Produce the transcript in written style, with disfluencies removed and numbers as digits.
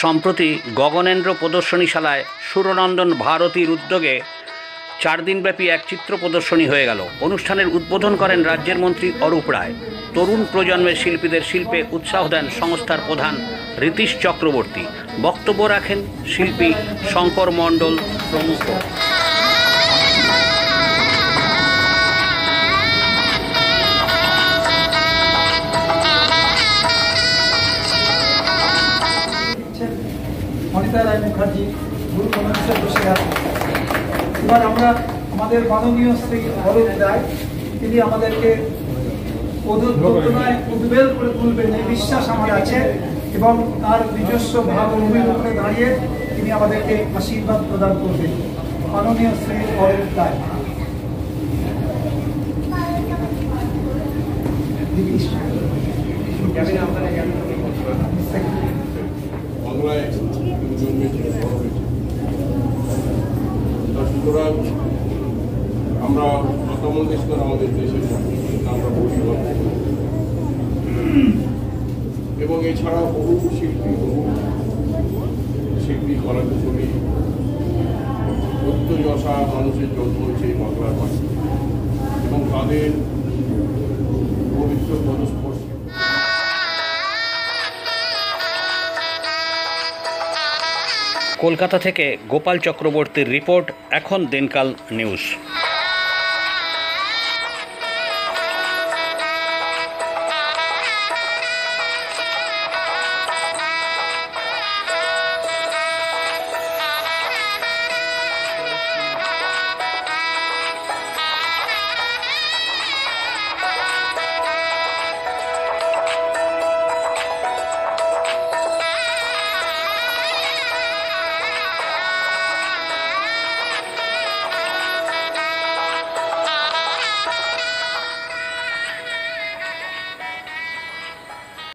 সম্প্রতি গগনেন্দ্র প্রদর্শনীশালায় সুরনন্দন ভারতীর উদ্যোগে 4 দিনব্যাপী এক চিত্র প্রদর্শনী হয়ে গেল। অনুষ্ঠানের উদ্বোধন করেন রাজ্যের মন্ত্রী অরূপ রায়। তরুণ প্রজন্মের শিল্পীদের শিল্পে উৎসাহ দেন সংস্থার প্রধান ঋতীশ চক্রবর্তী। বক্তব্য রাখেন শিল্পী শঙ্কর মণ্ডল প্রমুখ। অনিতা রায় মুখার্জি গুরু কমিটিতে বসে আছেন। এবার আমরা আমাদের মাননীয় শ্রী অরূপ রায়, তিনি আমাদেরকে উদ্বেল করে তুলবেন এই বিশ্বাস আমার আছে, এবং তার নিজস্ব ভাবভূমির উপরে দাঁড়িয়ে তিনি আমাদেরকে আশীর্বাদ প্রদান করবেন। মাননীয় শ্রী অরূপ রায়। সুতরাং আমরা লতা মঙ্গেশকর আমাদের দেশের আমরা পরিবার, এবং এছাড়া বহু শিল্পী কলাকুশলী প্রত্যয়শা মানুষের জন্ম হয়েছে এই বাংলার মাটি, এবং তাদের পবিত্র পদস্পর্শ। কলকাতা থেকে গোপাল চক্রবর্তীর রিপোর্ট, এখন দিনকাল নিউজ।